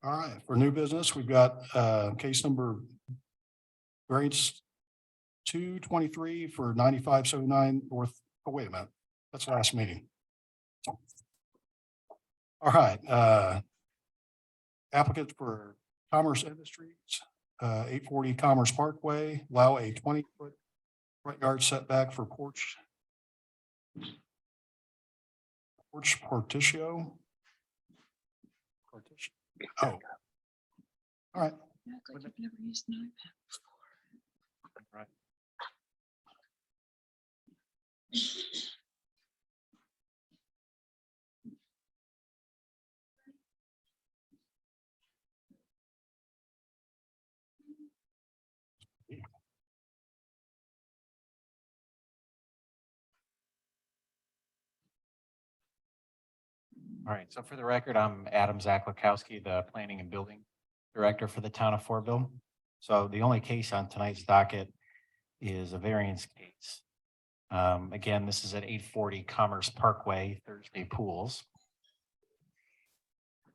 All right, for new business, we've got case number variance 223 for 9579 North. Oh, wait a minute. That's last meeting. All right, applicant for Commerce Industries, 840 Commerce Parkway, allow a 20-foot front yard setback for porch partition. Oh. All right. Act like you've never used an iPad before. Right. All right, so for the record, I'm Adam Zaklakowski, the Planning and Building Director for the town of Fortville. So the only case on tonight's docket is a variance case. Again, this is at 840 Commerce Parkway, Thursday Pools.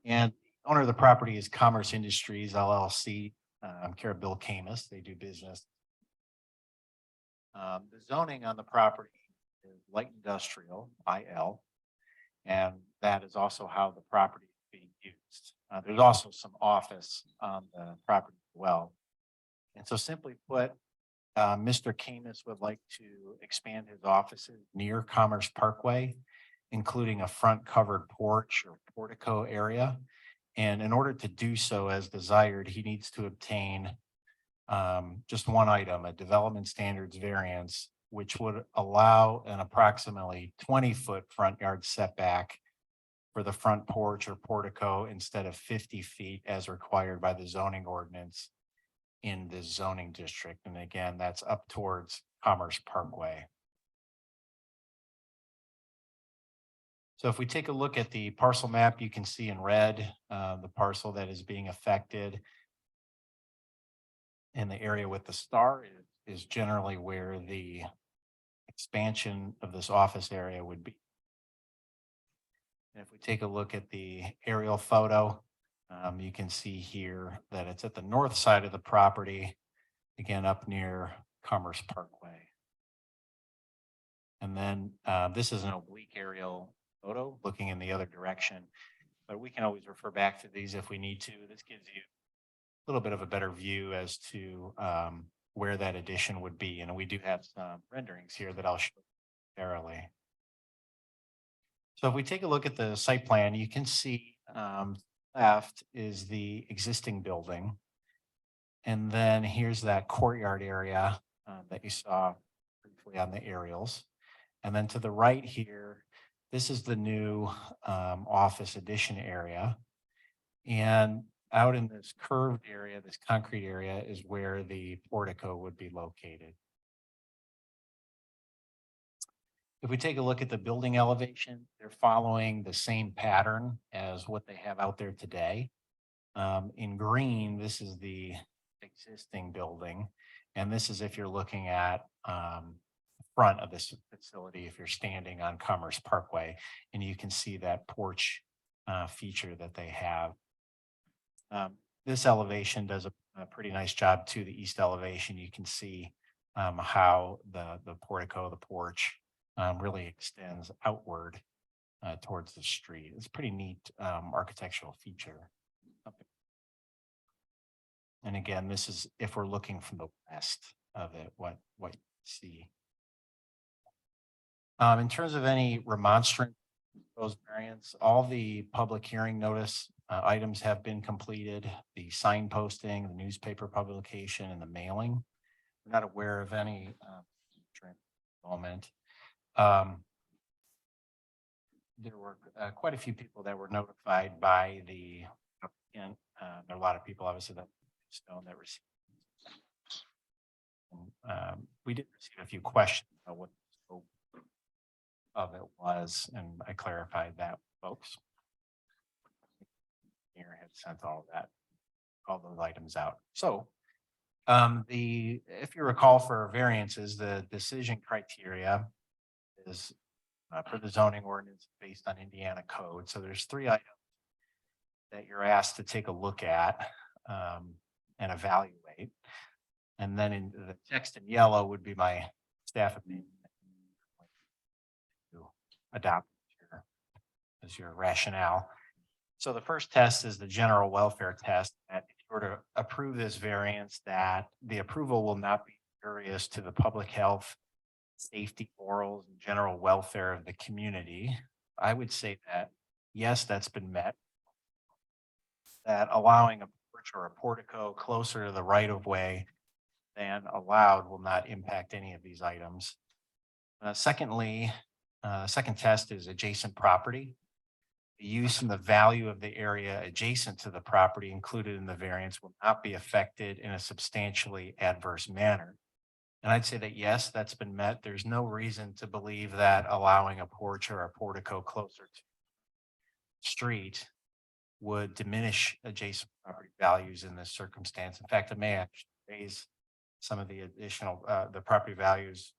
And the owner of the property is Commerce Industries LLC. I'm care of Bill Khamis. They do business. The zoning on the property is light industrial, IL. And that is also how the property is being used. There's also some office on the property as well. And so simply put, Mr. Khamis would like to expand his offices near Commerce Parkway, including a front covered porch or portico area. And in order to do so as desired, he needs to obtain just one item, a development standards variance, which would allow an approximately 20-foot front yard setback for the front porch or portico instead of 50 feet as required by the zoning ordinance in the zoning district. And again, that's up towards Commerce Parkway. So if we take a look at the parcel map, you can see in red the parcel that is being affected. And the area with the star is generally where the expansion of this office area would be. And if we take a look at the aerial photo, you can see here that it's at the north side of the property, again, up near Commerce Parkway. And then this is an oblique aerial photo looking in the other direction, but we can always refer back to these if we need to. This gives you a little bit of a better view as to where that addition would be. And we do have some renderings here that I'll show thoroughly. So if we take a look at the site plan, you can see left is the existing building. And then here's that courtyard area that you saw briefly on the aerials. And then to the right here, this is the new office addition area. And out in this curved area, this concrete area is where the portico would be located. If we take a look at the building elevation, they're following the same pattern as what they have out there today. In green, this is the existing building. And this is if you're looking at the front of this facility, if you're standing on Commerce Parkway, and you can see that porch feature that they have. This elevation does a pretty nice job to the east elevation. You can see how the portico, the porch, really extends outward towards the street. It's a pretty neat architectural feature. And again, this is if we're looking from the west of it, what you see. In terms of any remonstrance, proposed variance, all the public hearing notice items have been completed. The sign posting, the newspaper publication, and the mailing. We're not aware of any moment. There were quite a few people that were notified by the applicant. There are a lot of people, obviously, that received. We did receive a few questions about what the scope of it was, and I clarified that, folks. Here had sent all those items out. So, if you recall, for variances, the decision criteria is for the zoning ordinance based on Indiana code. So there's 3 items that you're asked to take a look at and evaluate. And then in the text in yellow would be my staff opinion. To adopt as your rationale. So the first test is the general welfare test, that if you were to approve this variance, that the approval will not be injurious to the public health, safety, morals, and general welfare of the community. I would say that, yes, that's been met. That allowing a porch or a portico closer to the right of way than allowed will not impact any of these items. Secondly, second test is adjacent property. The use and the value of the area adjacent to the property included in the variance will not be affected in a substantially adverse manner. And I'd say that, yes, that's been met. There's no reason to believe that allowing a porch or a portico closer to the street would diminish adjacent property values in this circumstance. In fact, it may actually raise some of the additional, the property values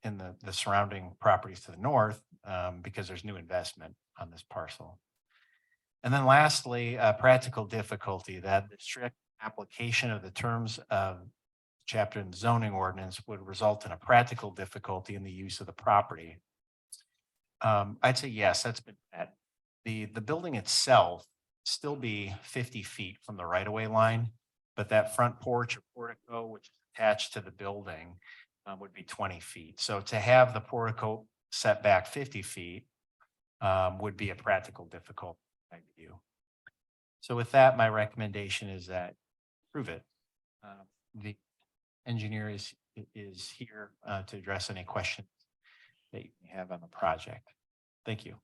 in the surrounding properties to the north because there's new investment on this parcel. And then lastly, practical difficulty, that the strict application of the terms of chapter and zoning ordinance would result in a practical difficulty in the use of the property. I'd say yes, that's been met. The building itself still be 50 feet from the right of way line, but that front porch or portico, which is attached to the building, would be 20 feet. So to have the portico set back 50 feet would be a practical difficulty in my view. So with that, my recommendation is that approve it. The engineer is here to address any questions that you may have on the project. Thank you.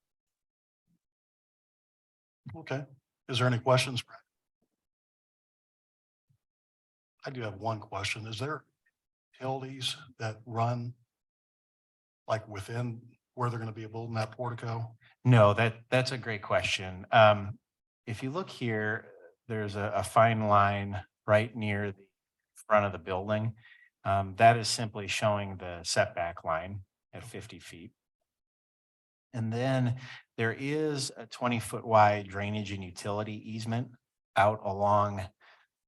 Okay. Is there any questions? I do have one question. Is there utilities that run like within where they're going to be building that portico? No, that's a great question. If you look here, there's a fine line right near the front of the building. That is simply showing the setback line at 50 feet. And then there is a 20-foot wide drainage and utility easement out along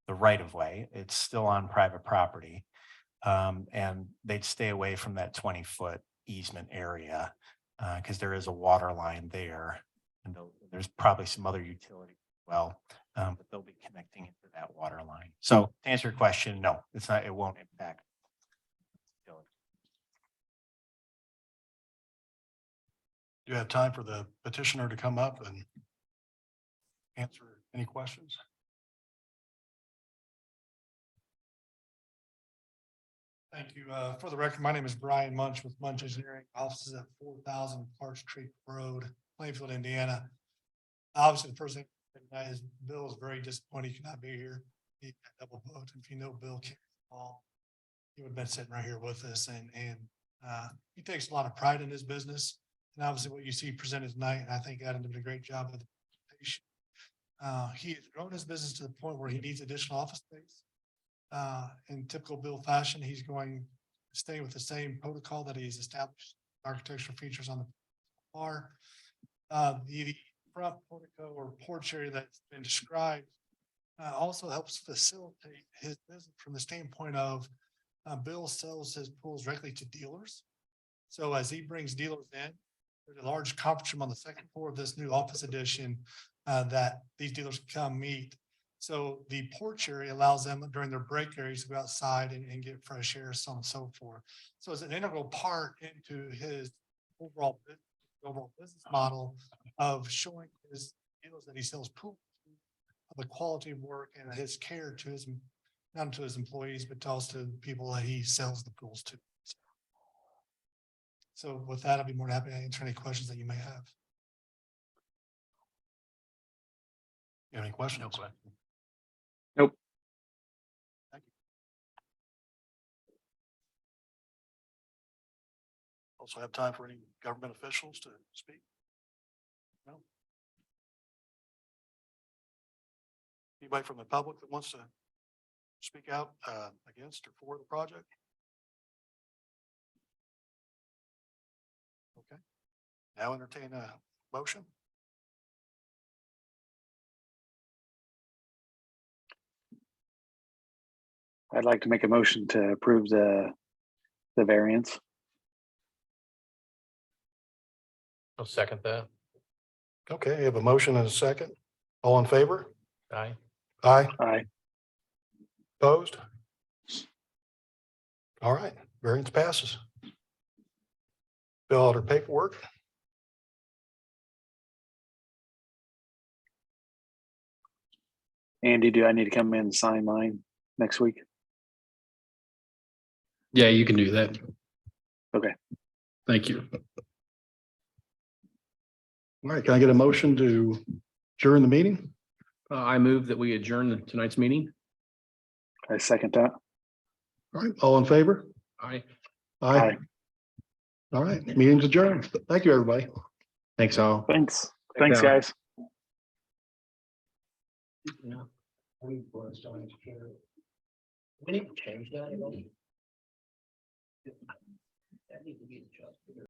the right of way. It's still on private property. And they'd stay away from that 20-foot easement area because there is a water line there. And there's probably some other utility as well, but they'll be connecting into that water line. So to answer your question, no, it's not, it won't impact. Do you have time for the petitioner to come up and answer any questions? Thank you. For the record, my name is Brian Munch with Munch Engineering, offices at 4,000 Parks Creek Road, Plainfield, Indiana. Obviously, the first thing is Bill is very disappointed he cannot be here. He got double booked. If you know Bill Paul, he would have been sitting right here with us, and he takes a lot of pride in his business. And obviously, what you see presented tonight, I think Adam did a great job of the presentation. He has grown his business to the point where he needs additional office space. In typical Bill fashion, he's going to stay with the same protocol that he's established, architectural features on the bar. The front portico or porch area that's been described also helps facilitate his business from the standpoint of Bill sells his pools directly to dealers. So as he brings dealers in, there's a large conference room on the second floor of this new office addition that these dealers can come meet. So the porch area allows them during their break areas to go outside and get fresh air, so on and so forth. So it's an integral part into his overall business model of showing his dealers that he sells pools, the quality of work and his care to his, not to his employees, but also to the people that he sells the pools to. So with that, I'll be more than happy to answer any questions that you may have. You have any questions? No question. Nope. Thank you. Also have time for any government officials to speak? No? Anybody from the public that wants to speak out against or for the project? Okay. Now entertain a motion. I'd like to make a motion to approve the variance. I'll second that. Okay, I have a motion and a second. All in favor? Aye. Aye. Aye. Opposed? All right, variance passes. Fill out our paperwork. Andy, do I need to come in and sign mine next week? Yeah, you can do that. Okay. Thank you. All right, can I get a motion to adjourn the meeting? I move that we adjourn tonight's meeting. I second that. All right, all in favor? Aye. Aye. All right, meeting's adjourned. Thank you, everybody. Thanks all. Thanks. Thanks, Yeah. guys. We need to change that. That needs to be adjusted.